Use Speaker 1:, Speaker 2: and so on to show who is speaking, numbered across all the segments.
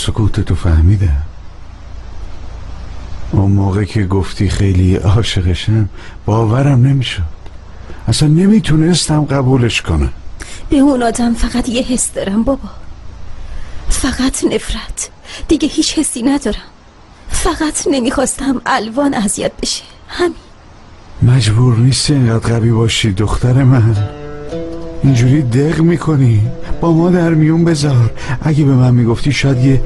Speaker 1: سکوت تو فهمیدم. اون موقع که گفتی خیلی عاشقشم باورم نمیشد، اصلا نمیتونستم قبولش کنم.
Speaker 2: به اون آدم فقط یه حس دارم بابا، فقط نفرت، دیگه هیچ حسی ندارم. فقط نمیخواستم الوان اذیت بشه، همین.
Speaker 1: مجبور نیستی اینقدر قوی باشی دختر من، اینجوری دق میکنی. با ما در میون بذار، اگه به من میگفتی شاید یه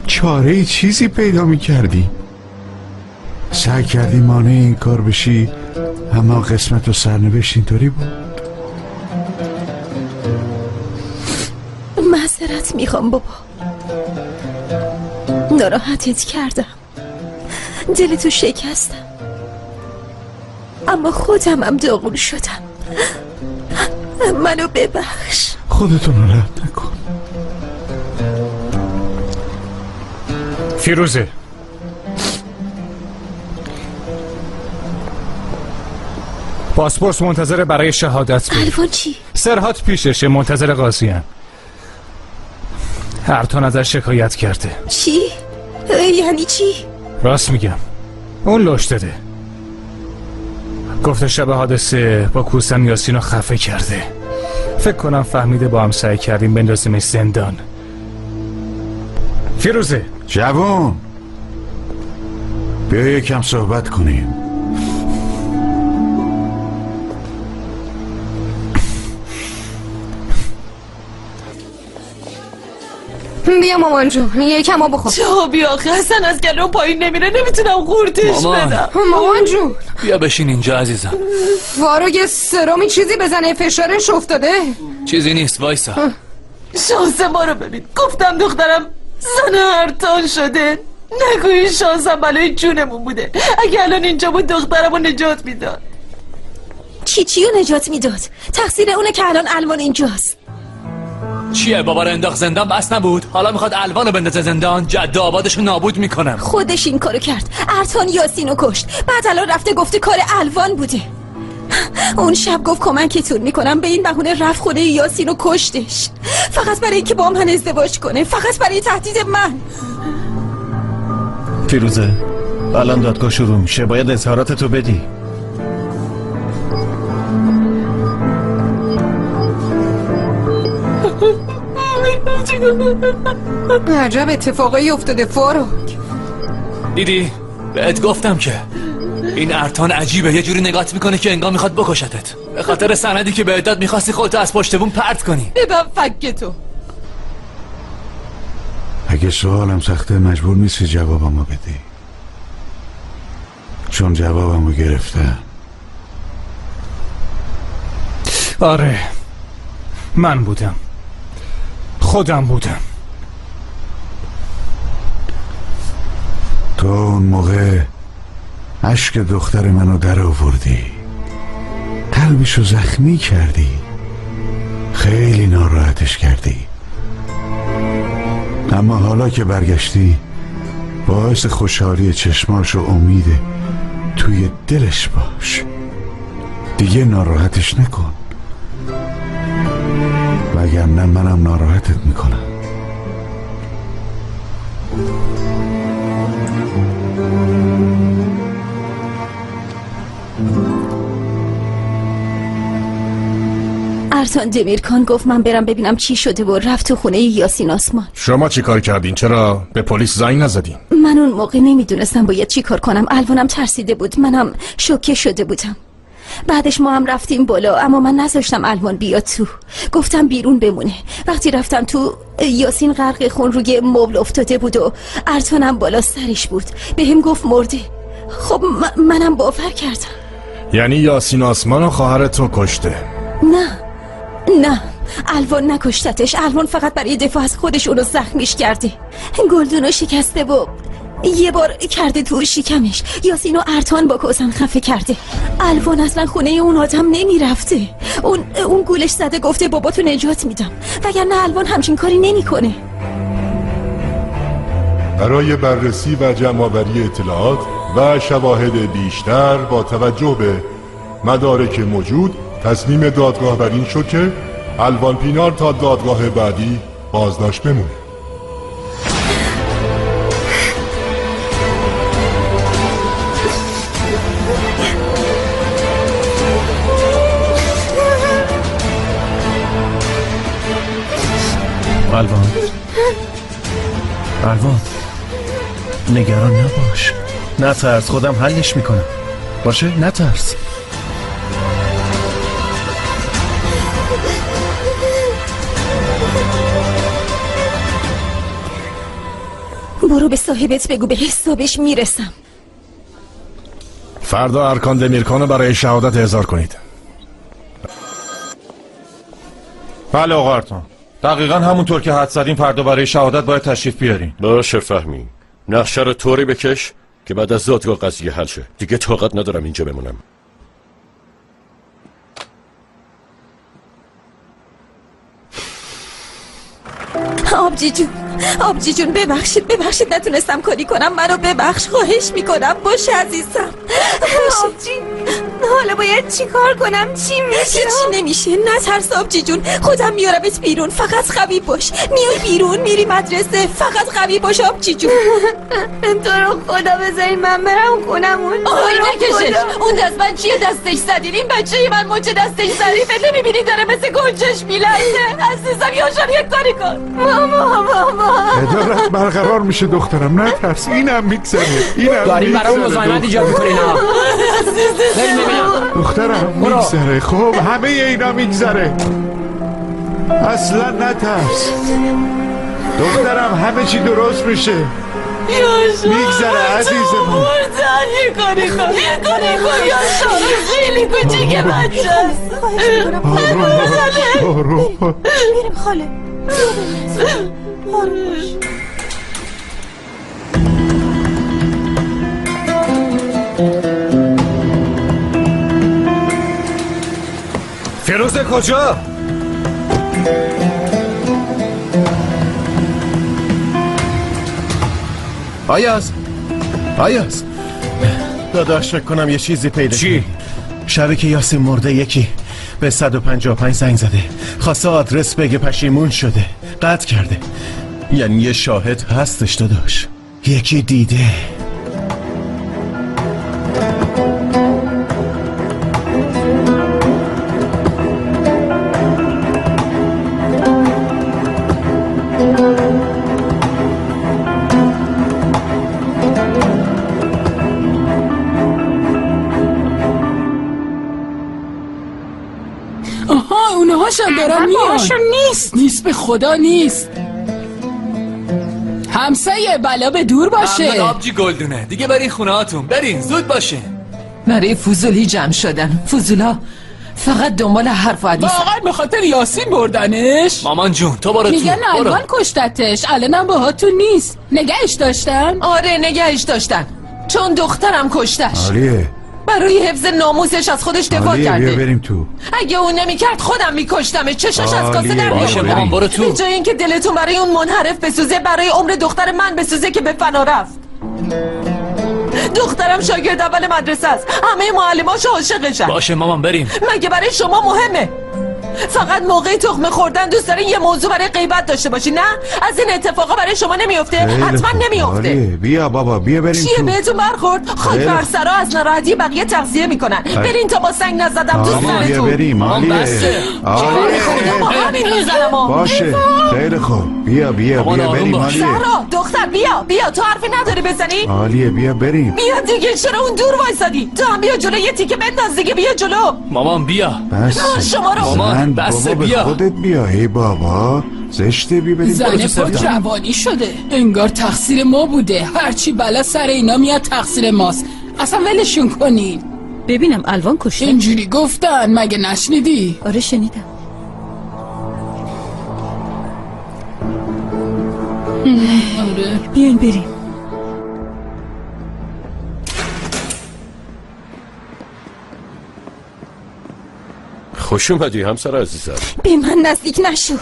Speaker 1: چاره چیزی پیدا میکردی. سعی کردی مانع این کار بشی، اما قسمت و سرنوشت اینطوری بود.
Speaker 2: معذرت میخوام بابا، ناراحتت کردم، دلتو شکستم، اما خودمم داغون شدم. منو ببخش.
Speaker 1: خودتو ناراحت نکن.
Speaker 3: فیروزه، پاسپورت منتظر برای شهادت بود.
Speaker 2: الوان چی؟
Speaker 3: سرهات پیششه، منتظر قاضی هم. ارتان ازش شکایت کرده.
Speaker 2: چی؟ یعنی چی؟
Speaker 3: راست میگم، اون لوش داده. گفته شب حادثه با کوسن یاسینو خفه کرده. فکر کنم فهمیده با هم سعی کردیم بندازیمش زندان. فیروزه
Speaker 1: جوان، بیا یکم صحبت کنیم.
Speaker 4: بیا مامان جون، یکم آب بخور.
Speaker 5: چه بیا آخه حسن از گلو پایین نمیره، نمیتونم قورتش بدم.
Speaker 4: مامان جون
Speaker 6: بیا بشین اینجا عزیزم.
Speaker 4: وارو یه سرامی چیزی بزنه، فشارش افتاده.
Speaker 6: چیزی نیست، وایسا.
Speaker 5: شانس ما رو ببین، گفتم دخترم زن ارتان شده. نگو این شانسم بلای جونمون بوده. اگه الان اینجا بود دخترمو نجات میداد.
Speaker 2: چیو نجات میداد؟ تقصیر اونه که الان الوان اینجاست.
Speaker 6: چیه بابا رو انداخت زندان بس نبود؟ حالا میخواد الوانو بندازه زندان؟ جد آبادشو نابود میکنم.
Speaker 2: خودش این کارو کرد. ارتان یاسینو کشت، بعد الان رفته گفته کار الوان بوده. اون شب گفت کمکتون میکنم، به این بهونه رفت خونه یاسینو کشتش، فقط برای اینکه با من ازدواج کنه، فقط برای تهدید من.
Speaker 7: فیروزه، الان دادگاه شروع میشه، باید اظهاراتتو بدی.
Speaker 4: عجب اتفاقایی افتاده فاروق.
Speaker 6: دیدی؟ بهت گفتم که این ارتان عجیبه، یه جوری نگات میکنه که انگار میخواد بکشتت. به خاطر سندی که بهت داد میخواستی خودتو از پشت بوم پرت کنی.
Speaker 5: ببن فکتو.
Speaker 1: اگه سوالم سخته مجبور نیستی جوابمو بدی، چون جوابمو گرفتم.
Speaker 3: آره، من بودم، خودم بودم.
Speaker 1: تو اون موقع اشک دختر منو در آوردی، قلبشو زخمی کردی، خیلی ناراحتش کردی. اما حالا که برگشتی باعث خوشحالی چشماش و امید توی دلش باش. دیگه ناراحتش نکن، وگرنه منم ناراحتت میکنم.
Speaker 2: ارتان دمیرکان گفت من برم ببینم چی شده و رفت تو خونه یاسین آسمان.
Speaker 8: شما چی کار کردین؟ چرا به پلیس زنگ نزدین؟
Speaker 2: من اون موقع نمیدونستم باید چی کار کنم. الوانم ترسیده بود، منم شوکه شده بودم. بعدش ما هم رفتیم بالا، اما من نذاشتم الوان بیاد تو، گفتم بیرون بمونه. وقتی رفتم تو یاسین غرق خون روی مبل افتاده بود و ارتانم بالا سرش بود، بهم گفت مرده. خب منم باور کردم.
Speaker 8: یعنی یاسین آسمان و خواهر تو کشته؟
Speaker 2: نه، الوان نکشتتش. الوان فقط برای دفاع از خودش اونو زخمیش کرده. گلدونو شکسته و یه بار کرده تو شکمش. یاسین و ارتان با کوسن خفه کرده. الوان اصلا خونه اون آدم نمی رفته. اون گولش زده گفته باباتو نجات میدم، وگرنه الوان همچین کاری نمی کنه.
Speaker 9: برای بررسی و جمع‌آوری اطلاعات و شواهد بیشتر با توجه به مدارک موجود تصمیم دادگاه بر این شد که الوان پینار تا دادگاه بعدی بازداشت بمونه.
Speaker 7: الوان نگران نباش، نترس، خودم حلش میکنم. باشه نترس.
Speaker 2: برو به صاحبت بگو به حسابش میرسم.
Speaker 8: فردا ارکان دمیرکانو برای شهادت احضار کنید.
Speaker 10: بله آقا ارتان، دقیقا همونطور که حد زدیم فردا برای شهادت باید تشریف بیارین.
Speaker 11: باشه فهمیم. نقشه رو طوری بکش که بعد از دادگاه قضیه حل شه. دیگه طاقت ندارم اینجا بمونم.
Speaker 2: آبجی جون ببخشید نتونستم کاری کنم، منو ببخش، خواهش میکنم. باشه عزیزم باشه.
Speaker 12: آبجی حالا باید چی کار کنم؟ چی میشه؟
Speaker 2: هیچی نمیشه، نترس آبجی جون، خودم میارمت بیرون، فقط قوی باش. میای بیرون میری مدرسه، فقط قوی باش آبجی جون.
Speaker 12: تو رو خدا بذاری من برم خونمون.
Speaker 5: آهای نکشش، اون دستمند چیه دستش زدین؟ این بچه من مچه دستش ظریفه، نمیبینی داره مثل گنجش میلرزه؟ عزیزم یاشار یک کاری کن.
Speaker 12: ماما
Speaker 1: عدالت برقرار میشه دخترم، نترس. اینم میگذره،
Speaker 13: داریم برای اون مزاحمت ایجاد میکنین ها.
Speaker 1: دخترم میگذره. خب همه اینا میگذره، اصلا نترس دخترم، همه چی درست میشه. میگذره عزیزم.
Speaker 5: یه کاری کن یاشار، خیلی کوچیکه بچه است.
Speaker 2: میرم خاله.
Speaker 10: فیروز کجا؟
Speaker 7: آیاز داداش فکر کنم یه چیزی پیدا.
Speaker 3: چی؟
Speaker 7: شبی که یاسین مرده یکی به 155 زنگ زده، خواسته آدرس بگه، پشیمون شده، قطع کرده. یعنی یه شاهد هستش داداش، یکی دیده.
Speaker 14: اونهاشم دارن میان. نیست به خدا نیست. همسایه بلا به دور باشه.
Speaker 6: آبجی گلدونه دیگه برین خونه هاتون، برین زود باشه.
Speaker 5: برای فضولی جمع شدن. فضولا فقط دنبال حرف و حدیث.
Speaker 14: واقعا به خاطر یاسین بردنش؟
Speaker 6: مامان جون تو برو تو.
Speaker 14: میگن الوان کشتتش، الانم باهاتون نیست. نگهش داشتن؟
Speaker 5: آره نگهش داشتن، چون دخترم کشتش.
Speaker 1: عالیه.
Speaker 5: برای حفظ ناموسش از خودش دفاع کرده.
Speaker 1: بیا بریم تو.
Speaker 5: اگه اون نمیکرد خودم میکشتمش، چشاش از کاسه در
Speaker 6: باشه مامان برو تو.
Speaker 5: به جای اینکه دلتون برای اون منحرف بسوزه، برای عمر دختر من بسوزه که به فنا رفت. دخترم شاگرد اول مدرسه است، همه معلماش عاشقشن.
Speaker 6: باشه مامان بریم.
Speaker 5: مگه برای شما مهمه؟ فقط موقع تخمه خوردن دوست دارین یه موضوع برای غیبت داشته باشی، نه؟ از این اتفاقا برای شما نمیفته؟ حتما نمیفته.
Speaker 1: بیا بابا بیا بریم
Speaker 5: چیه
Speaker 1: تو.
Speaker 5: بهتون برخورد؟ خاک بر سرا از ناراحتی بقیه تغذیه میکنن. برین تا با سنگ نزدم تو سرتون.
Speaker 1: بیا بریم. عالیه. باشه خیلی خوب. بیا بریم. عالیه.
Speaker 5: سرا دختر بیا تو حرفی نداری بزنی؟
Speaker 1: عالیه بیا بریم.
Speaker 5: بیا دیگه، چرا اون دور وایسادی؟ تو هم بیا جلو، یه تیکه بنداز دیگه، بیا جلو.
Speaker 6: مامان بیا.
Speaker 1: بس
Speaker 5: شما رو
Speaker 6: مامان بس بیا.
Speaker 1: خودت بیا. ای بابا زشته. بی بریم.
Speaker 14: زنه پا روانی شده، انگار تقصیر ما بوده. هرچی بلا سر اینا میاد تقصیر ماست. اصلا ولشون کنین.
Speaker 2: ببینم الوان کشته.
Speaker 14: اینجوری گفتن، مگه نشنیدی؟
Speaker 2: آره شنیدم.
Speaker 14: آره
Speaker 2: بیاین بریم.
Speaker 11: خوش اومدی همسر عزیزم.
Speaker 2: به من نزدیک نشو.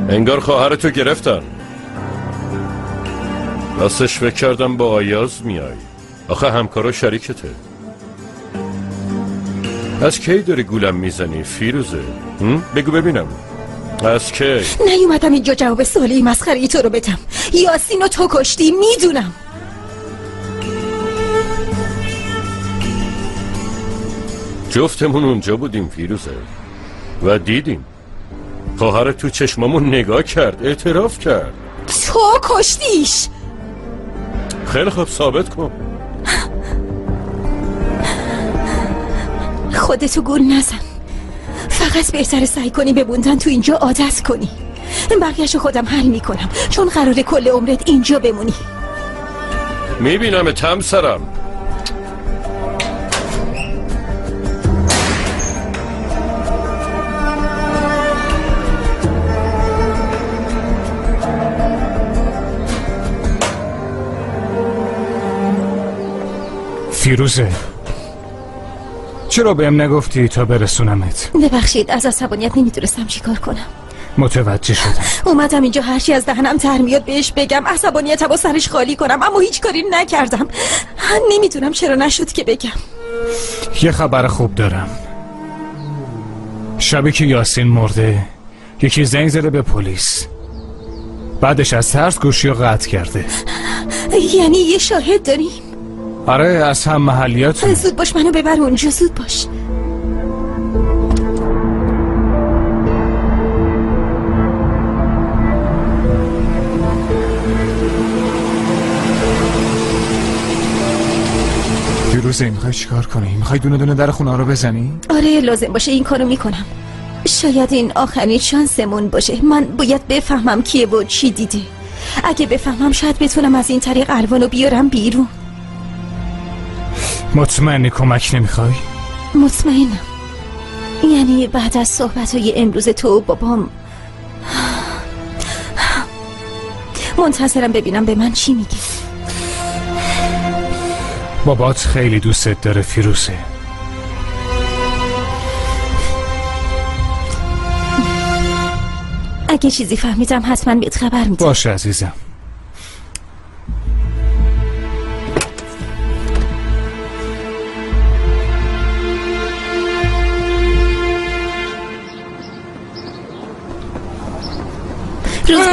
Speaker 11: انگار خواهرتو گرفتن. راستش فکر کردم با آیاز میای. آخه همکارا شریکته. از کی داری گولم میزنی فیروزه؟ بگو ببینم از کی؟
Speaker 2: نیومدم اینجا جواب سوالی مسخره تو رو بدم. یاسینو تو کشتی، میدونم.
Speaker 11: جفتمون اونجا بودیم فیروزه و دیدیم خواهرت تو چشممون نگاه کرد، اعتراف کرد.
Speaker 2: تو کشتیش.
Speaker 11: خیلی خوب، ثابت کن.
Speaker 2: خودتو گول نزن. فقط بهتره سعی کنی بموندن تو اینجا عادت کنی. بقیه‌شو خودم حل میکنم، چون قراره کل عمرت اینجا بمونی.
Speaker 11: میبینم تم سرم.
Speaker 3: فیروزه، چرا بهم نگفتی تا برسونمت؟
Speaker 2: ببخشید، از عصبانیت نمیتونستم چیکار کنم.
Speaker 3: متوجه شدم.
Speaker 2: اومدم اینجا هرچی از دهنم در میاد بهش بگم، عصبانیتم با سرش خالی کنم، اما هیچ کاری نکردم. نمیدونم چرا نشد که بگم.
Speaker 3: یه خبر خوب دارم. شبی که یاسین مرده یکی زنگ زده به پلیس، بعدش از ترس گوشیو قطع کرده.
Speaker 2: یعنی یه شاهد داریم؟
Speaker 3: آره، از هم محلیاتون.
Speaker 2: زود باش منو ببر اونجا، زود باش.
Speaker 3: فیروزه، میخوای چیکار کنی؟ میخوای دونه دونه در خونه رو بزنی؟
Speaker 2: آره، لازم باشه این کارو میکنم. شاید این آخرین شانسمون باشه. من باید بفهمم کیه و چی دیده. اگه بفهمم شاید بتونم از این طریق الوانو بیارم بیرون.
Speaker 3: مطمئنی کمک نمیخوای؟
Speaker 2: مطمئنم. یعنی بعد از صحبت‌های امروز تو و بابام منتظرم ببینم به من چی میگه.
Speaker 3: بابات خیلی دوستت داره فیروزه.
Speaker 2: اگه چیزی فهمیدم حتما بهت خبر میدم.
Speaker 3: باشه عزیزم.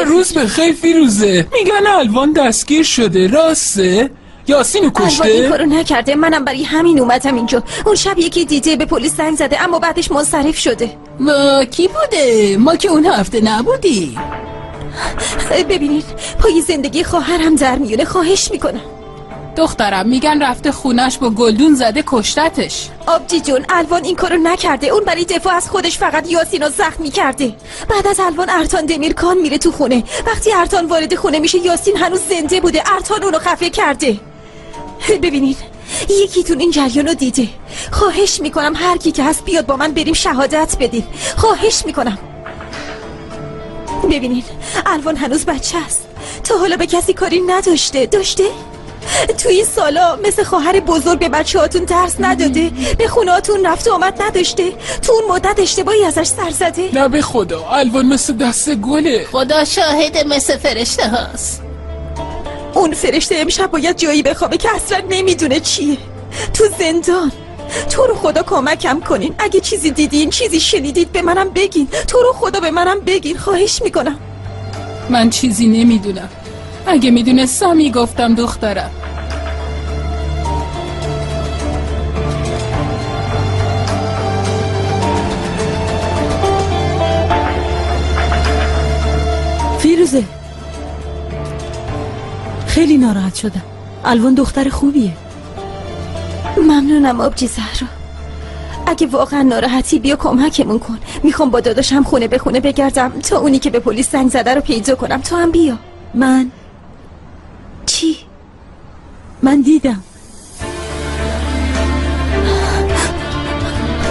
Speaker 14: روز بخیر فیروزه. میگن الوان دستگیر شده، راسته؟ یاسینو کشته؟
Speaker 2: الوان این کارو نکرده، منم برای همین اومدم اینجا. اون شب یکی دیده به پلیس زنگ زده اما بعدش منصرف شده.
Speaker 14: و کی بوده؟ ما که اون هفته نبودی.
Speaker 2: ببینید پای زندگی خواهرم در میونه، خواهش میکنم.
Speaker 14: دخترم میگن رفته خونش با گلدون زده کشتتش.
Speaker 2: آبجی جون، الوان این کارو نکرده. اون برای دفاع از خودش فقط یاسینو زخمی کرده. بعد از الوان ارتان دمیرکان میره تو خونه. وقتی ارتان وارد خونه میشه یاسین هنوز زنده بوده. ارتان اونو خفه کرده. ببینید یکیتون این جریانو دیده. خواهش میکنم هر کی که هست بیاد با من بریم شهادت بدیم. خواهش میکنم. ببینید الوان هنوز بچه است. تا حالا به کسی کاری نداشته. داشته؟ توی این سالا مثل خواهر بزرگ به بچه هاتون درس نداده؟ به خونه هاتون رفت و آمد نداشته؟ تو اون مدت اشتباهی ازش سر زده؟
Speaker 14: نه به خدا، الوان مثل دست گله.
Speaker 15: خدا شاهد مثل فرشته هاست.
Speaker 2: اون فرشته امشب باید جایی بخوابه که اصلا نمیدونه چیه. تو زندان. تو رو خدا کمکم کنین. اگه چیزی دیدین، چیزی شنیدید به منم بگین. تو رو خدا به منم بگین، خواهش میکنم.
Speaker 14: من چیزی نمیدونم. اگه میدونستم میگفتم دخترم.
Speaker 16: فیروزه، خیلی ناراحت شدم. الوان دختر خوبیه.
Speaker 2: ممنونم آبجی زهرا. اگه واقعا ناراحتی بیا کمکمون کن. میخوام با داداشم خونه به خونه بگردم تا اونی که به پلیس زنگ زده رو پیدا کنم. تو هم بیا.
Speaker 16: من
Speaker 2: چی؟
Speaker 16: من دیدم.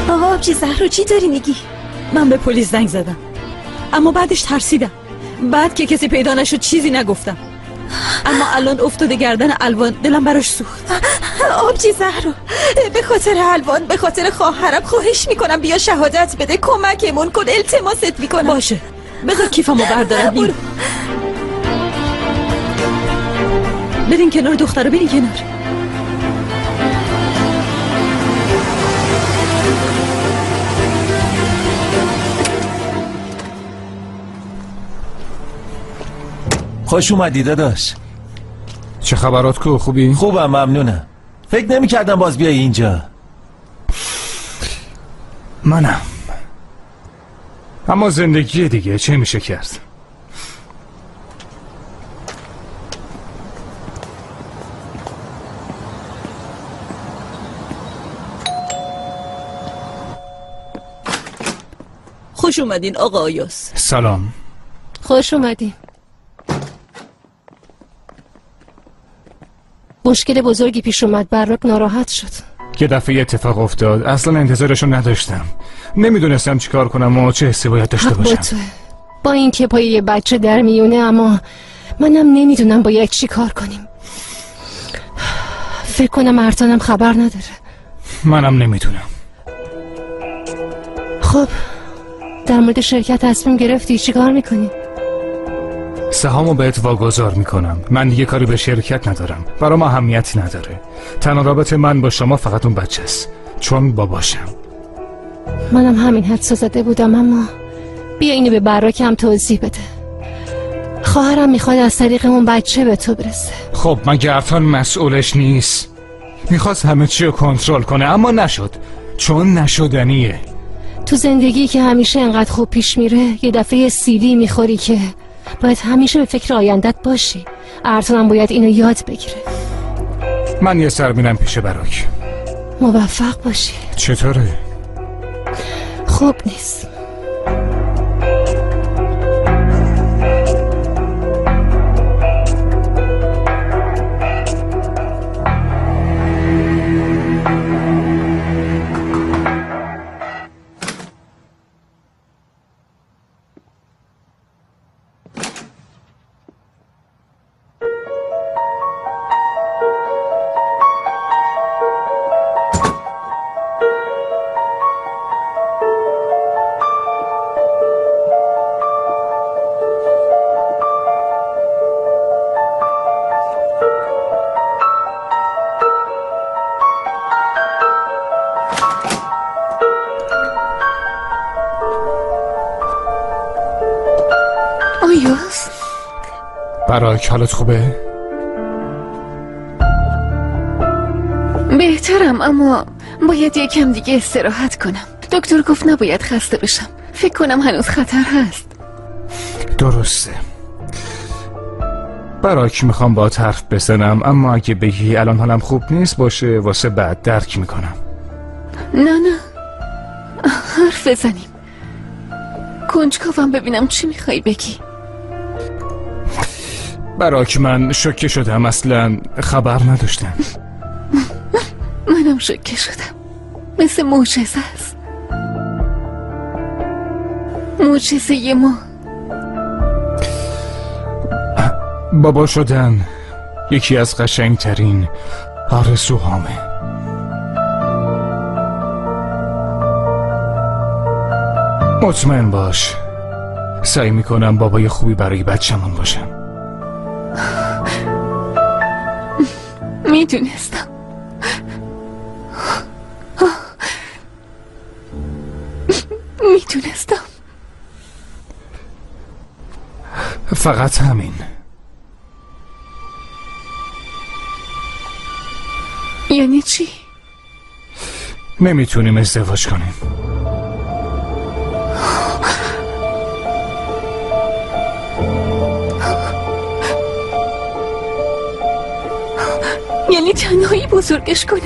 Speaker 2: آبجی زهرا چی داری میگی؟
Speaker 16: من به پلیس زنگ زدم اما بعدش ترسیدم. بعد که کسی پیدا نشد چیزی نگفتم. اما الان افتاده گردن الوان. دلم براش سوخت.
Speaker 2: آبجی زهرا، به خاطر الوان، به خاطر خواهرم خواهش میکنم بیا شهادت بده. کمکمون کن، التماست میکنم.
Speaker 16: باشه، بذار کیفمو بردارم. بین برین کنار دخترو، برین کنار.
Speaker 7: خوش اومدی داداش.
Speaker 3: چه خبرات کو؟ خوبی؟
Speaker 7: خوبم ممنونم. فکر نمی کردم باز بیای اینجا.
Speaker 3: منم. اما زندگی دیگه چه میشه کرد؟
Speaker 16: خوش اومدین آقا آیاس.
Speaker 3: سلام.
Speaker 15: خوش اومدین. مشکل بزرگی پیش اومد. براک ناراحت شد.
Speaker 3: یه دفعه اتفاق افتاد، اصلا انتظارشو نداشتم. نمیدونستم چیکار کنم و چه حسی باید داشته باشم.
Speaker 15: با اینکه پای یه بچه در میونه، اما منم نمیدونم باید چی کار کنیم. فکر کنم ارتانم خبر نداره.
Speaker 3: منم نمیدونم.
Speaker 15: خب در مورد شرکت تصمیم گرفتی، چی کار میکنی؟
Speaker 3: سهامو بهت واگذار میکنم. من دیگه کاری به شرکت ندارم، برام اهمیتی نداره. تنها رابط من با شما فقط اون بچه است، چون باباشم.
Speaker 15: منم همین حدس زده بودم، اما بیا اینو به براک هم توضیح بده. خواهرم میخواد از طریق اون بچه به تو برسه.
Speaker 3: خب مگه ارتان مسئولش نیست؟ میخواست همه چی رو کنترل کنه اما نشد، چون نشدنیه.
Speaker 15: تو زندگی که همیشه انقدر خوب پیش میره، یه دفعه سیلی میخوری که باید همیشه به فکر آیندت باشی. ارتانم باید اینو یاد بگیره.
Speaker 3: من یه سر میرم پیش براک.
Speaker 15: موفق باشی.
Speaker 3: چطوره؟
Speaker 15: خوب نیست.
Speaker 3: براک حالت خوبه؟
Speaker 17: بهترم، اما باید یکم دیگه استراحت کنم. دکتر گفت نباید خسته بشم. فکر کنم هنوز خطر هست.
Speaker 3: درسته. براک میخوام با حرف بزنم، اما اگه بگی الان حالم خوب نیست باشه، واسه بعد درک میکنم.
Speaker 17: نه حرف بزنیم. کنجکاوم ببینم چی میخوای بگی.
Speaker 3: براک من شوکه شدم، اصلا خبر نداشتم.
Speaker 17: منم شوکه شدم. مثل معجزه است. معجزه ما.
Speaker 3: بابا شدن یکی از قشنگترین آرزوهامه. مطمئن باش سعی میکنم بابای خوبی برای بچه‌مون باشم.
Speaker 17: میدونستم. میدونستم.
Speaker 3: فقط همین.
Speaker 17: یعنی چی؟
Speaker 3: نمیتونیم ازدواج کنیم.
Speaker 17: یعنی تنهایی بزرگش کنم؟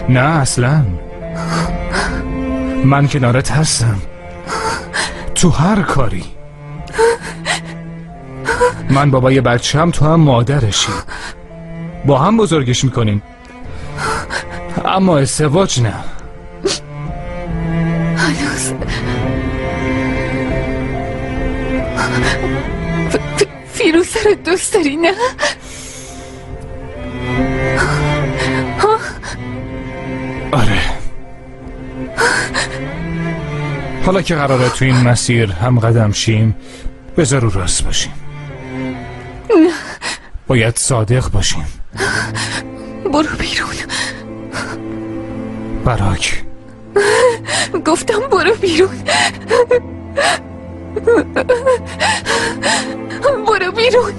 Speaker 3: نه اصلا. من کنارت هستم تو هر کاری. من بابای بچه‌م، تو هم مادرشی. با هم بزرگش میکنیم، اما ازدواج نه.
Speaker 17: هنوز فیروزه رو دوست داری نه؟
Speaker 3: آره. حالا که قراره تو این مسیر هم قدم شیم، بذار رو راست باشیم.
Speaker 17: نه.
Speaker 3: باید صادق باشیم.
Speaker 17: برو بیرون.
Speaker 3: براک
Speaker 17: گفتم برو بیرون. برو بیرون.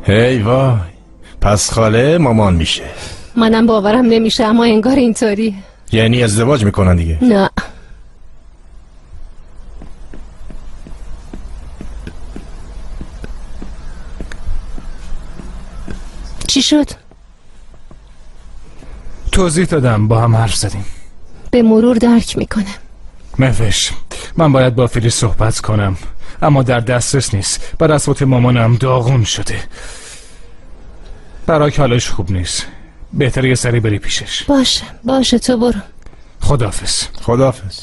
Speaker 8: هی وای، پس خاله مامان میشه.
Speaker 15: منم باورم نمیشه اما انگار اینطوری.
Speaker 8: یعنی ازدواج میکنن دیگه؟
Speaker 15: نه. چی شد؟
Speaker 3: توضیح دادم، با هم حرف زدیم.
Speaker 15: به مرور درک میکنم.
Speaker 3: مهوش، من باید با فیلی صحبت کنم اما در دسترس نیست. بر اساس مامانم داغون شده. براک حالش خوب نیست. بهتره یه سری بری پیشش.
Speaker 15: باشه تو برو.
Speaker 3: خداحافظ.
Speaker 8: خداحافظ.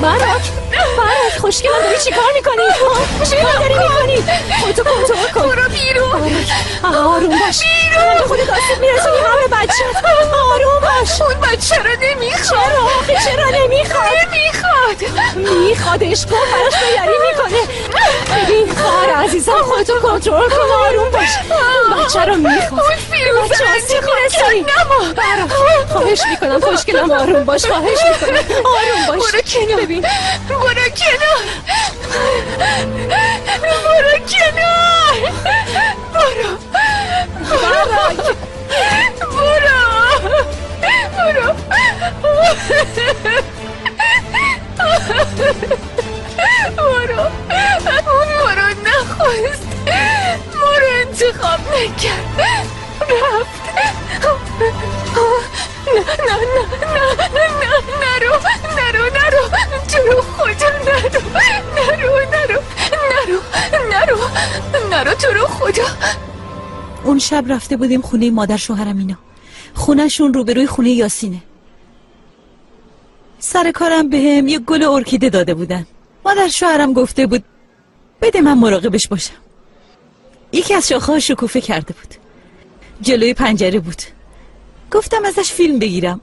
Speaker 15: باراک خوشگلم داری چی کار میکنی؟ چی کار داری میکنی؟ خودتو کنترل کن. برو بیرون. آروم باش. به خودت آسیب میرسونی همه بچه‌ت. آروم باش.
Speaker 17: اون بچه رو نمیخواد.
Speaker 15: چرا میخوادش کن براش بیاری میکنه. ببین خواهر عزیزم خودتو کنترل کن. آروم باش. اون بچه رو میخواد.
Speaker 17: اون فیروزه
Speaker 15: آسیب میرسونی. خواهش میکنم خوشگلم آروم باش. خواهش میکنم آروم باش.
Speaker 17: برو کنار.
Speaker 15: ببین
Speaker 17: برو کنار. برو کنار. برو. برو نخواست. برو انتخاب نکرد. رفت. نرو تو رو خدا نرو تو رو خدا.
Speaker 16: اون شب رفته بودیم خونه مادر شوهرم اینا. خونهشون روبروی خونه یاسینه. سر کارم بهم یه گل ارکیده داده بودن. مادر شوهرم گفته بود بده من مراقبش باشم. یکی از شاخه‌ها شکوفه کرده بود. جلوی پنجره بود. گفتم ازش فیلم بگیرم.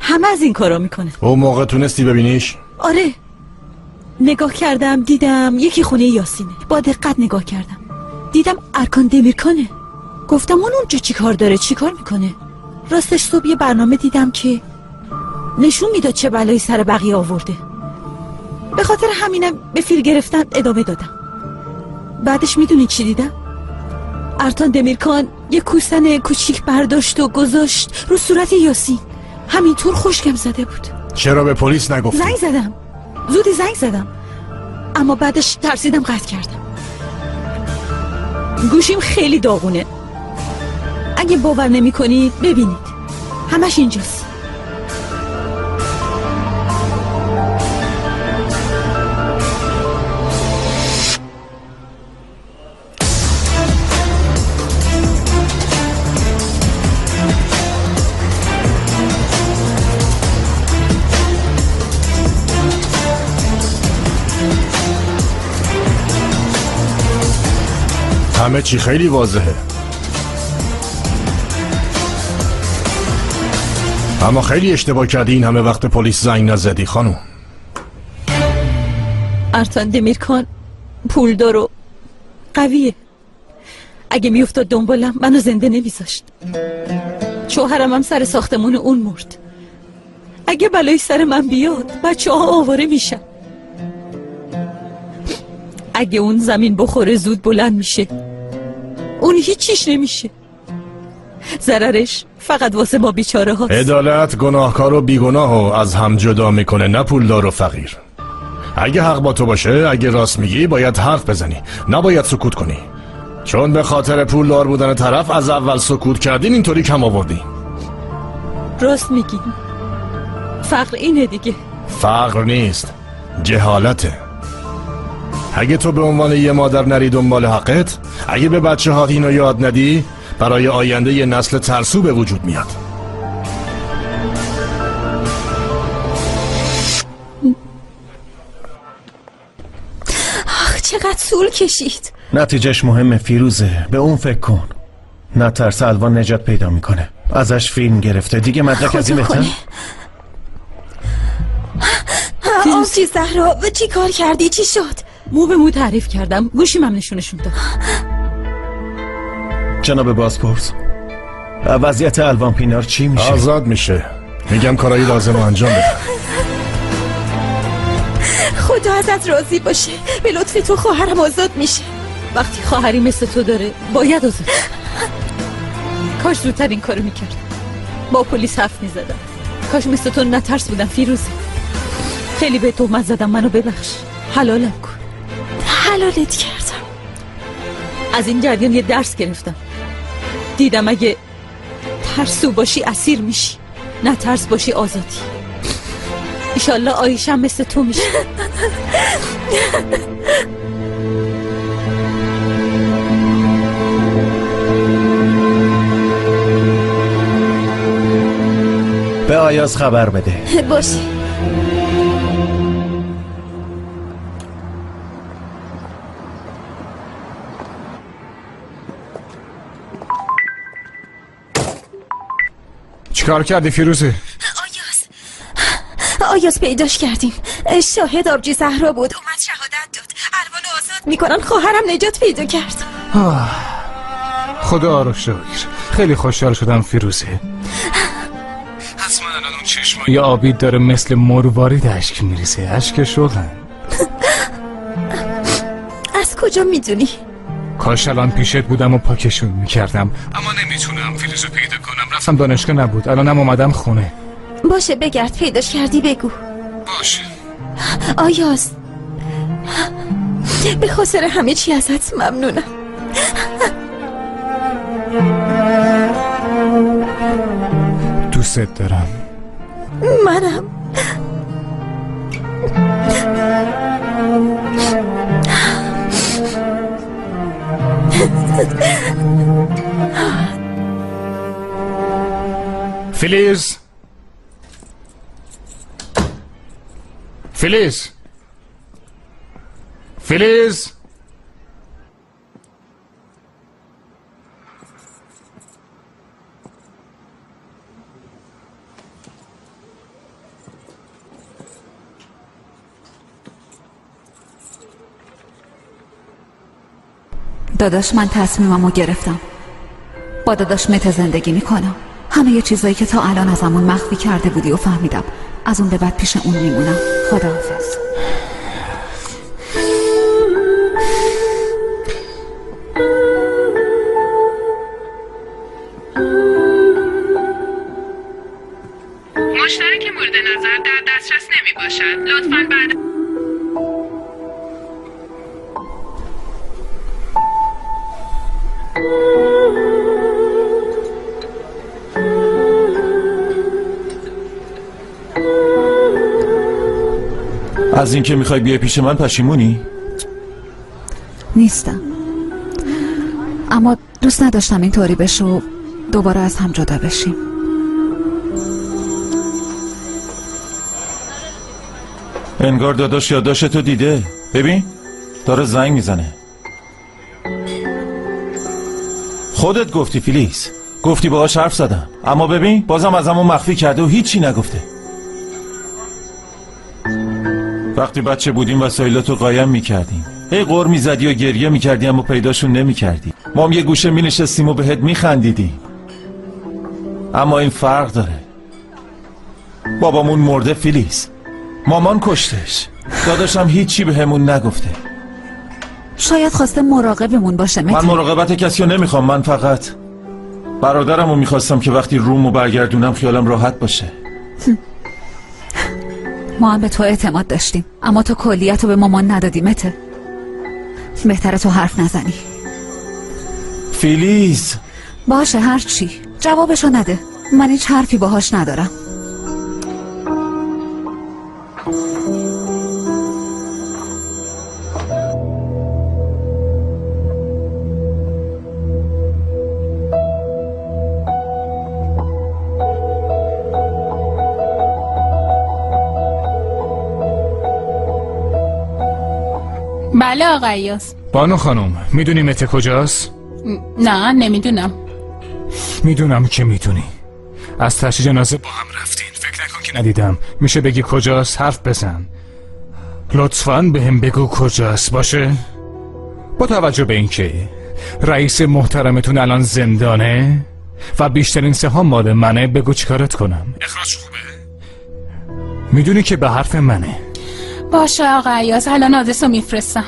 Speaker 16: همه از این کارا میکنه.
Speaker 8: اون موقع تونستی ببینیش؟
Speaker 16: آره. نگاه کردم دیدم یکی خونه یاسینه. با دقت نگاه کردم. دیدم ارکان دمیرکانه. گفتم اون اونجا چی کار داره؟ چی کار میکنه؟ راستش صبح یه برنامه دیدم که نشون میداد چه بلایی سر بقیه آورده. به خاطر همینم به فیل گرفتن ادامه دادم. بعدش میدونی چی دیدم؟ ارتان دمیرکان یه کوسن کوچیک برداشت و گذاشت رو صورت یاسین. همینطور خشکم زده بود.
Speaker 8: چرا به پلیس نگفتی؟
Speaker 16: زودی زنگ زدم اما بعدش ترسیدم قطع کردم. گوشیم خیلی داغونه. اگه باور نمی کنید ببینید همش اینجاست.
Speaker 8: همه چی خیلی واضحه. اما خیلی اشتباه کردی این همه وقت پلیس زنگ نزدی خانم.
Speaker 16: ارتان دمیرکان پولدار و قویه. اگه میافتاد دنبالم منو زنده نمیذاشت. شوهرم هم سر ساختمون اون مرد. اگه بلایی سر من بیاد بچه ها آواره میشن. اگه اون زمین بخوره زود بلند میشه. اون هیچیش نمیشه. ضررش فقط واسه ما بیچاره هاست.
Speaker 8: عدالت گناهکار و بیگناه رو از هم جدا میکنه، نه پولدار و فقیر. اگه حق با تو باشه، اگه راست میگی باید حرف بزنی، نباید سکوت کنی. چون به خاطر پولدار بودن طرف از اول سکوت کردین اینطوری کم آوردی.
Speaker 16: راست میگی. فقر اینه دیگه.
Speaker 8: فقر نیست، جهالته. اگه تو به عنوان یه مادر نری دنبال حقت، اگه به بچه هات اینو یاد ندی، برای آینده یه نسل ترسو به وجود میاد.
Speaker 2: چقدر طول کشید.
Speaker 7: نتیجهش مهمه فیروزه، به اون فکر کن. نه ترس الوان نجات پیدا میکنه، ازش فیلم گرفته دیگه، مدرک از این بهتر.
Speaker 2: آبجی زهرا چی کار کردی؟ چی شد؟
Speaker 16: مو به مو تعریف کردم، گوشیم هم نشونشون داد.
Speaker 7: جناب بازپرس، وضعیت الوان پینار چی میشه؟
Speaker 8: آزاد میشه. میگم کارایی لازم رو انجام بده.
Speaker 2: خدا ازت راضی باشه. به لطف تو خواهرم آزاد میشه.
Speaker 16: وقتی خواهری مثل تو داره باید آزاد. کاش زودتر این کارو میکرد. با پلیس حرف میزدم. کاش مثل تو نترس بودم فیروزه. خیلی به تهمت زدم، منو ببخش. حلالم کن.
Speaker 2: حلالت کردم.
Speaker 16: از این جریان یه درس گرفتم. دیدم اگه ترسو باشی اسیر میشی، نه ترس باشی آزادی. ایشالله آیشم مثل تو میشه.
Speaker 7: به آیاز خبر بده.
Speaker 2: باشه.
Speaker 3: چیکار کردی فیروزه؟
Speaker 2: آیاز پیداش کردیم. شاهد آبجی زهرا بود، اومد شهادت داد. الوانو آزاد میکنن. خواهرم نجات پیدا کرد.
Speaker 3: خدا رو شکر. خیلی خوشحال شدم فیروزه. حتما الان اون چشمای آبی داره مثل مروارید اشک میریزه. اشک شغلن.
Speaker 2: از کجا میدونی؟
Speaker 3: کاش الان پیشت بودم و پاکشون میکردم، اما نمیتونم. فیروزو پیدا کنم. رفتم دانشگاه نبود، الانم اومدم خونه.
Speaker 2: باشه بگرد، پیداش کردی بگو.
Speaker 3: باشه.
Speaker 2: آیاز، به خاطر همه چی ازت ممنونم.
Speaker 3: دوست دارم.
Speaker 2: منم.
Speaker 3: فیلیز، فیلیز، فیلیز.
Speaker 18: داداش، من تصمیممو گرفتم. با داداش مت زندگی میکنم. همه یه چیزایی که تا الان ازمون مخفی کرده بودی و فهمیدم. از اون به بعد پیش اون میمونم. خداحافظ.
Speaker 19: مشترک مورد نظر در دسترس نمی باشد. لطفاً بعد
Speaker 10: از این که میخوای بیای پیش من پشیمونی؟
Speaker 18: نیستم، اما دوست نداشتم اینطوری بشه و دوباره از هم جدا بشیم.
Speaker 10: انگار داداش یادداشتو دیده. ببین داره زنگ میزنه. خودت گفتی فیلیز، گفتی باهاش حرف زدم، اما ببین بازم ازمون مخفی کرده و هیچی نگفته. وقتی بچه بودیم وسایلاتو قایم میکردیم، هی غر میزدی و گریه میکردی اما پیداشون نمیکردی. ما هم یه گوشه مینشستیم و بهت میخندیدیم. اما این فرق داره. بابامون مرده فیلیز، مامان کشتش، داداشم هیچی به همون نگفته.
Speaker 18: شاید خواسته مراقبمون باشه.
Speaker 10: من مراقبت کسی رو نمیخوام. من فقط برادرم رو میخواستم که وقتی رومو برگردونم خیالم راحت باشه.
Speaker 18: ما هم به تو اعتماد داشتیم، اما تو کلیت رو به مامان ندادی. مته، بهتره تو حرف نزنی.
Speaker 10: فیلیز.
Speaker 18: باشه هرچی، جوابشو نده. من هیچ حرفی باهاش ندارم.
Speaker 14: بله آقا عیاس.
Speaker 3: بانو خانم میدونی مته کجاست؟
Speaker 14: نه نمیدونم.
Speaker 3: میدونم که میدونی. از تشییع جنازه با هم رفتین. فکر نکن که ندیدم. میشه بگی کجاست؟ حرف بزن. لطفاً بهم بگو کجاست باشه؟ با توجه به اینکه رئیس محترمتون الان زندانه و بیشترین سهام مال منه، بگو چیکارت کنم؟ اخراج خوبه؟ میدونی که به حرف منه.
Speaker 14: باشه آقا عیاس، الان آدرس رو میفرستم.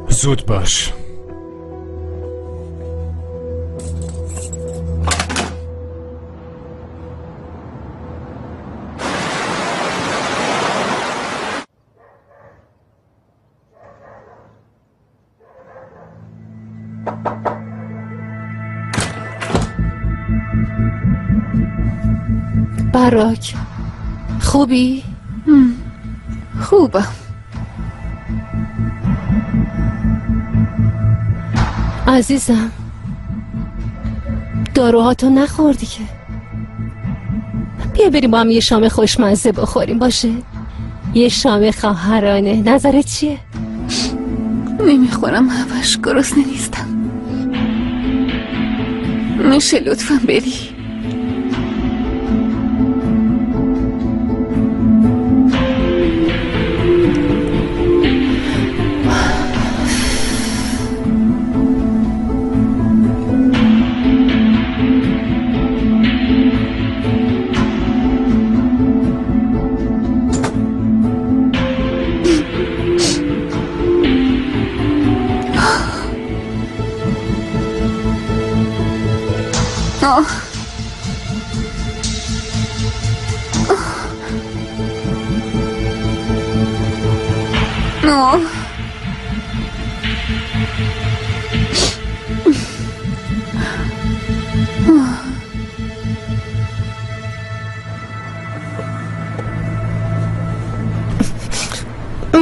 Speaker 3: زود باش.
Speaker 17: براک خوبی؟ خوبم. عزیزم داروهاتو نخوردی که؟ بیا بریم با هم یه شام خوشمزه بخوریم باشه؟ یه شام خواهرانه. نظرت چیه؟ نمیخورم همش، گرسنه نیستم. میشه لطفا بری؟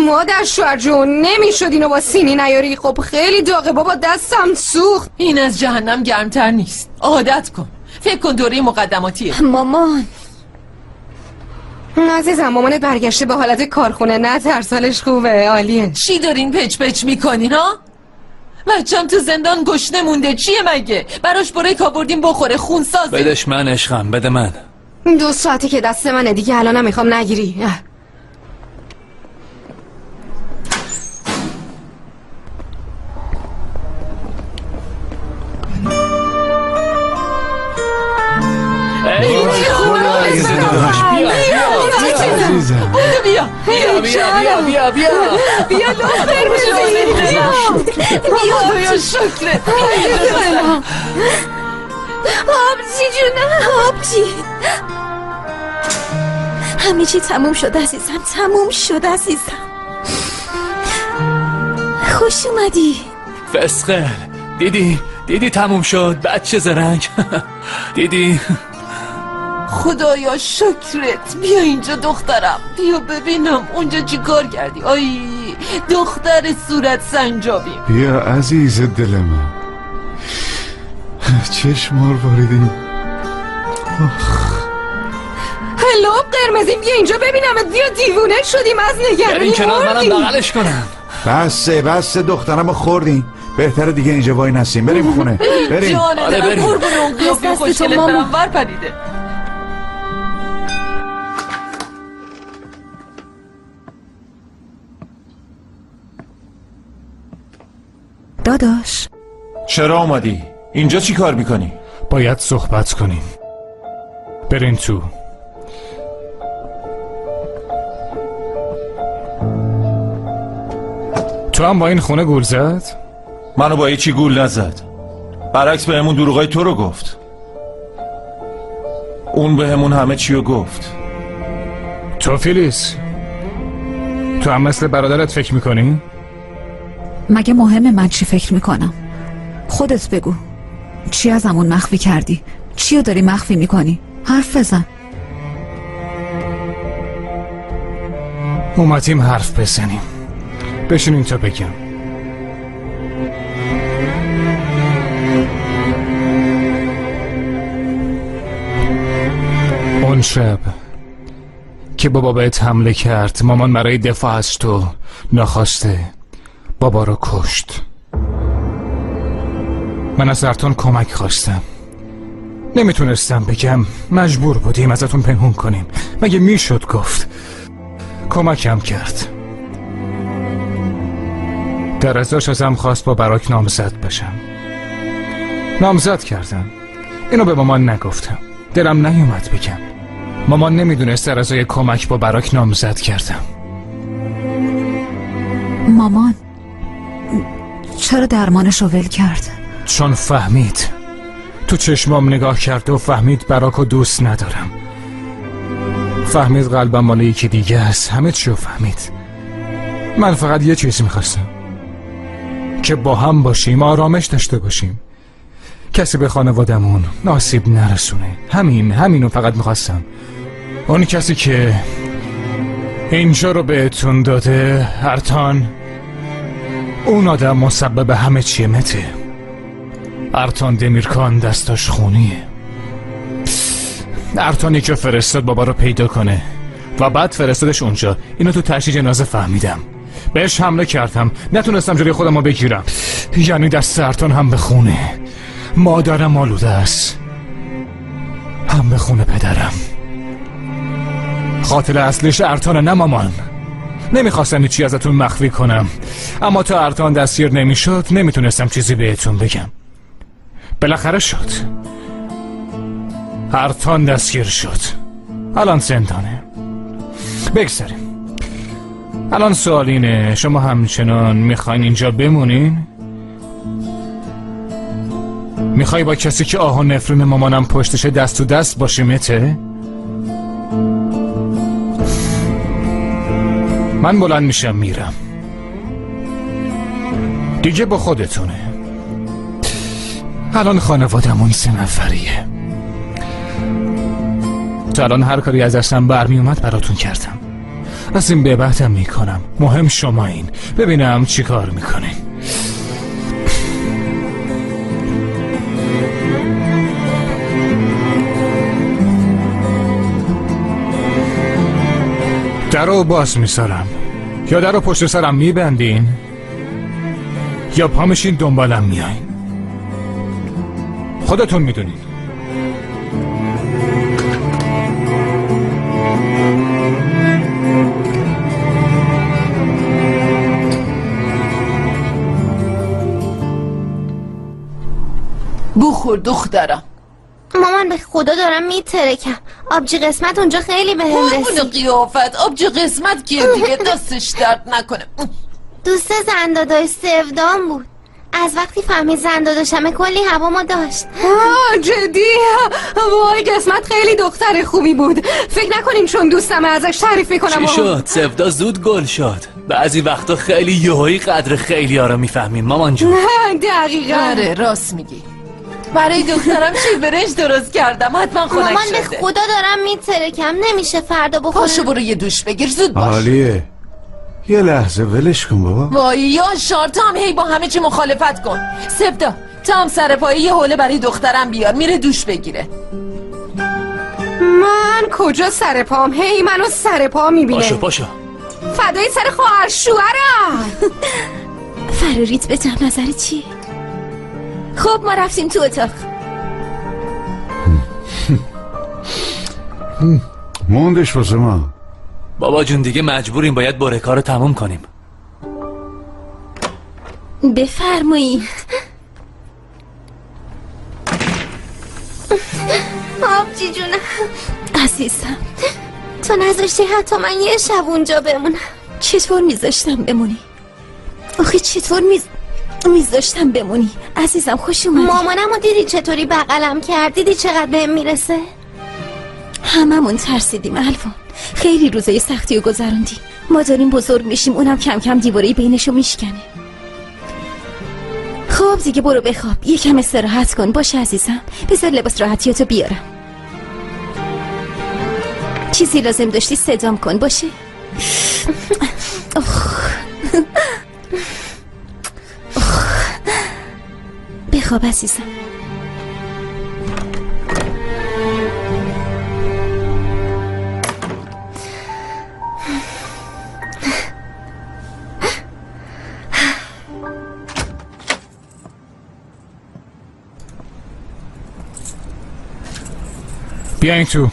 Speaker 4: مادر شوهر جون نمیشد اینو با سینی نیاری. خب خیلی داغه بابا، دستم سوخت.
Speaker 5: این از جهنم گرمتر نیست. عادت کن. فکر کن دوره مقدماتیه.
Speaker 2: مامان
Speaker 4: عزیزم مامانت برگشته به حالت کارخونه. نه ترسالش خوبه، عالیه.
Speaker 5: چی دارین پچ پچ میکنین ها؟ بچم تو زندان گشنه مونده. چیه مگه؟ براش بریک آوردیم بخوره، خونسازه.
Speaker 6: بدش من عشقم، بده من.
Speaker 4: 2 ساعته که دست منه دیگه، الانم میخوام نگیری.
Speaker 5: بیا دختر بیا شکرت.
Speaker 2: آبجی جونم، آبجی. همه چی تموم شد عزیزم، تموم شد عزیزم. خوش اومدی.
Speaker 6: فسخه. دیدی تموم شد. بچه زرنگ. دیدی؟
Speaker 5: خدایا شکرت. بیا اینجا دخترم، بیا ببینم اونجا چی کار کردی. آی دختر صورت سنجابی.
Speaker 1: بیا عزیز دل من، چشم مروریدی.
Speaker 4: هلو قرمزی، بیا اینجا ببینم. بیا دیوونه شدیم از نگرانی.
Speaker 6: بریم کنار منم بغلش کنم.
Speaker 1: بسه دخترمو خوردین. بهتره دیگه اینجا وای نسیم، بریم خونه. بریم.
Speaker 5: آره بریم. قربون اون قیافه خوشگلت برم ور پریده.
Speaker 18: داداش
Speaker 10: چرا اومدی؟ اینجا چی کار میکنی؟
Speaker 3: باید صحبت کنیم. برین تو. تو هم با این خونه گول زد؟
Speaker 10: منو با چی گول نزد. برعکس بهمون دروغای تو رو گفت. اون بهمون همه چی رو گفت.
Speaker 3: تو فیلیس، تو هم مثل برادرت فکر میکنی؟
Speaker 18: مگه مهمه من چی فکر میکنم؟ خودت بگو چی ازمون مخفی کردی؟ چیو داری مخفی میکنی؟ حرف بزن.
Speaker 3: اومدیم حرف بزنیم. بشینین تا بگم. اون شب که بابا بهت حمله کرد، مامان برای دفاع از تو ناخواسته بابا رو کشت. من از ارتان کمک خواستم، نمیتونستم بگم، مجبور بودیم ازتون پنهون کنیم. مگه میشد گفت؟ کمکم کرد. در ازاش ازم خواست با براک نامزد بشم. نامزد کردم. اینو به مامان نگفتم، دلم نیومد بگم. مامان نمیدونست در ازای کمک با براک نامزد کردم.
Speaker 18: مامان چرا درمانش رو ول کرد؟
Speaker 3: چون فهمید، تو چشمام نگاه کرد و فهمید براکو دوست ندارم. فهمید قلبم مال یکی دیگه است. همه چیو فهمید. من فقط یه چیز میخواستم، که با هم باشیم، آرامش داشته باشیم، کسی به خانوادمون ناسیب نرسونه. همینو فقط میخواستم. اون کسی که اینجا رو بهتون داده، ارتان، اون آدم مسبب همه چیه. مته ارتان دمیرکان دستاش خونیه. ارتانی که فرستاد بابا رو پیدا کنه و بعد فرستادش اونجا. اینو تو تشییع جنازه فهمیدم. بهش حمله کردم، نتونستم جلوی خودم رو بگیرم. یعنی دست ارتان هم به خونه مادرم آلوده است، هم به خونه پدرم. قاتل اصلیش ارتانه، نه مامان. نمیخواستم چی ازتون مخفی کنم، اما تا ارتان دستگیر نمیشد نمیتونستم چیزی بهتون بگم. بالاخره شد. ارتان دستگیر شد، الان زندانه. بگذاریم. الان سوال اینه، شما همچنان میخواین اینجا بمونین؟ میخوای با کسی که آه و نفرین مامانم پشتشه دست تو دست باشی؟ مته من بلند میشم میرم دیگه، با خودتونه. الان خانوادمون 3 نفریه. تا الان هر کاری از دستم برمی اومد براتون کردم، از این به بعدم میکنم. مهم شما این، ببینم چی کار میکنین. در رو باز میسارم، یا در رو پشت سرم میبندین، یا پا میشین دنبالم میاین. خودتون میدونین.
Speaker 5: بخور دخترم.
Speaker 12: مامان به خدا دارم میترکم. آبجی قسمت اونجا خیلی بهم رسید.
Speaker 5: اون قیافت آبجی قسمت کیه دیگه؟ دستش درد نکنه.
Speaker 12: دوست زندادای سفدان بود. از وقتی فهمید زنداداشمه کلی هوا ما داشت.
Speaker 4: جدی؟ وای قسمت خیلی دختر خوبی بود. فکر نکنین چون دوستمه ازش تعریف میکنم.
Speaker 6: چی شد؟ سفدا زود گل شد. بعضی وقتا خیلی یهویی قدر خیلی ها رو میفهمیم مامان جون.
Speaker 4: دقیقاً.
Speaker 5: آره راست میگی. برای دخترم شیربرنج درست کردم، حتما خنک شده.
Speaker 12: مامان به خدا دارم میترکم، نمیشه فردا بخورم.
Speaker 5: پاشو برو یه دوش بگیر، زود باش.
Speaker 1: عالیه. یه لحظه ولش کن بابا.
Speaker 5: وای یا شارتا هم هی با همه چی مخالفت کن. سفدا تا هم سر پایی یه حوله برای دخترم بیار، میره دوش بگیره.
Speaker 4: من کجا سر پام؟ هی منو سر پا میبینه.
Speaker 6: پاشو
Speaker 4: فدای سر خواهر شوهرم.
Speaker 2: فراریت بدم، نظر چیه؟ خب ما رفتیم تو اتاق.
Speaker 1: موندش واسه ما.
Speaker 6: بابا جون دیگه مجبوریم، باید برکار رو تموم کنیم.
Speaker 2: بفرمایید.
Speaker 12: آبجی جونم
Speaker 2: عزیزم،
Speaker 12: تو نذاشتی حتی من یه شب اونجا بمونم.
Speaker 2: چطور میذاشتم بمونی؟ آخه چطور میذاشتم بمونی؟ عزیزم خوش اومدی.
Speaker 12: مامانمو دیدی چطوری بغلم کرد؟ دیدی چقدر بهم میرسه؟
Speaker 2: هممون ترسیدیم الوان. خیلی روزای سختی رو گذروندی. ما داریم بزرگ میشیم، اونم کم کم دیواره‌ای بینشو میشکنه. خب خب دیگه برو بخواب، یکم استراحت کن. باشه عزیزم، بذار لباس راحتیاتو بیارم. چیزی لازم داشتی صدام کن. باشه. بخواب عزیزم.
Speaker 3: بیاین تو.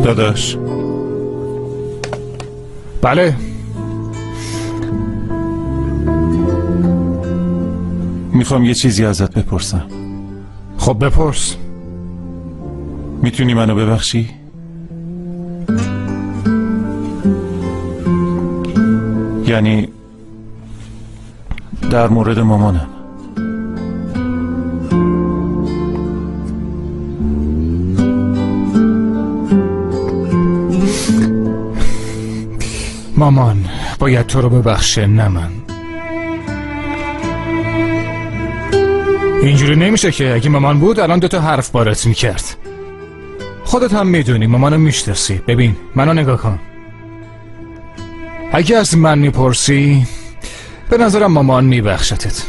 Speaker 10: داداش.
Speaker 3: بله.
Speaker 10: میخوام یه چیزی ازت بپرسم.
Speaker 3: خب بپرس.
Speaker 10: میتونی منو ببخشی؟ یعنی در مورد مامانم.
Speaker 3: مامان باید تو رو ببخشه، نه من. اینجوری نمیشه که. اگه مامان بود الان 2 حرف بارت میکرد. خودت هم میدونی، مامانو میشناسی. ببین منو نگاه کن. اگه از من میپرسی به نظرم مامان میبخشتت،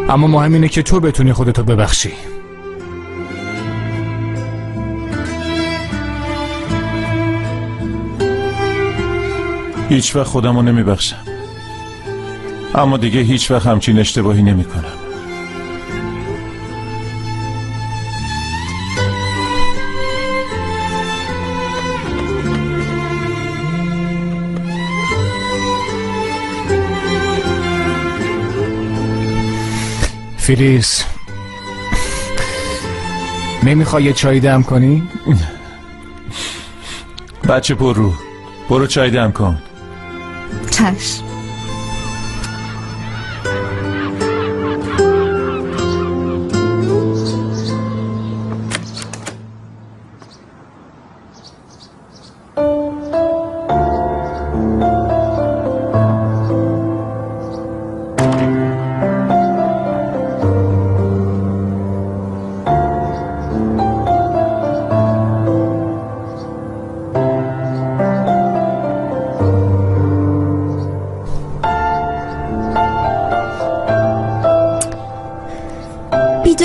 Speaker 3: اما مهم اینه که تو بتونی خودتو ببخشی.
Speaker 10: هیچ وقت خودمو نمیبخشم، اما دیگه هیچ وقت همچین اشتباهی نمی کنم.
Speaker 3: فیلیس، نمیخوای یه چای دم کنی؟
Speaker 10: بچه پر رو، برو چای دم کن.
Speaker 18: چشم.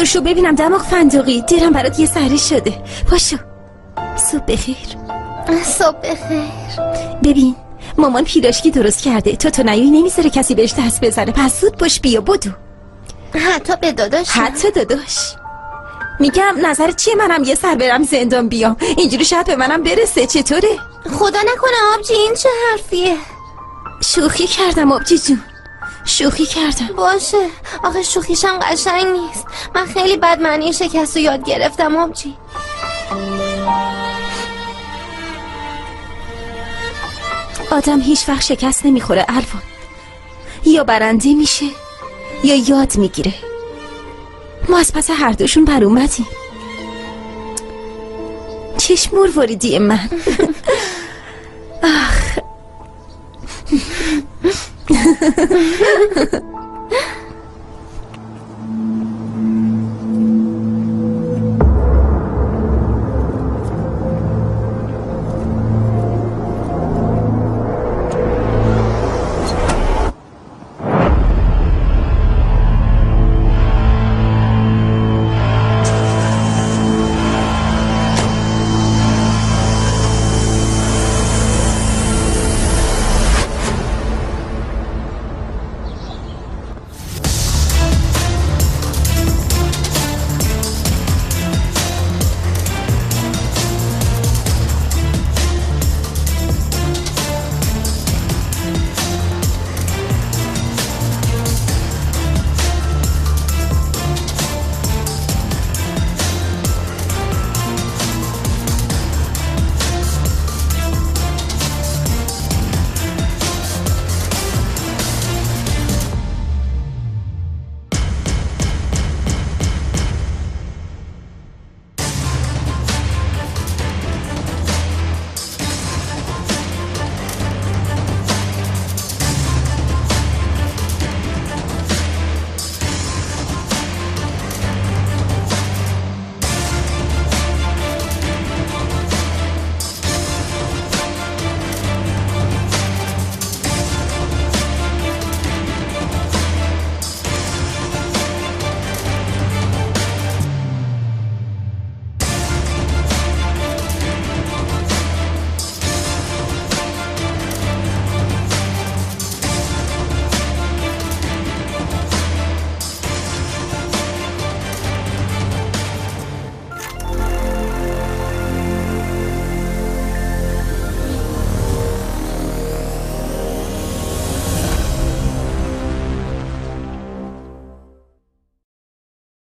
Speaker 2: شو ببینم دماغ فندقی، دیرم برات یه سحری شده. پاشو. صبح بخیر.
Speaker 12: صبح بخیر.
Speaker 2: ببین مامان پیراشکی درست کرده، تو نیایی نمیذاره کسی بهش دست بزنه، پس زود باش بیا بدو.
Speaker 12: حتی به داداش؟
Speaker 2: حتی داداش. میگم نظر چیه منم یه سر برم زندان بیام؟ اینجوری شاید به منم برسه. چطوره؟
Speaker 12: خدا نکنه آبجی، این چه حرفیه؟
Speaker 2: شوخی کردم آبجی جون، شوخی کردم.
Speaker 12: باشه، آخه شوخیشم قشنگ نیست. من خیلی بد معنی شکست رو یاد گرفتم آبجی.
Speaker 2: آدم هیچ وقت شکست نمیخوره الوان، یا برنده میشه یا یاد میگیره. ما از پس هر دوشون بر اومدیم. چشم مرواریدی من. آخ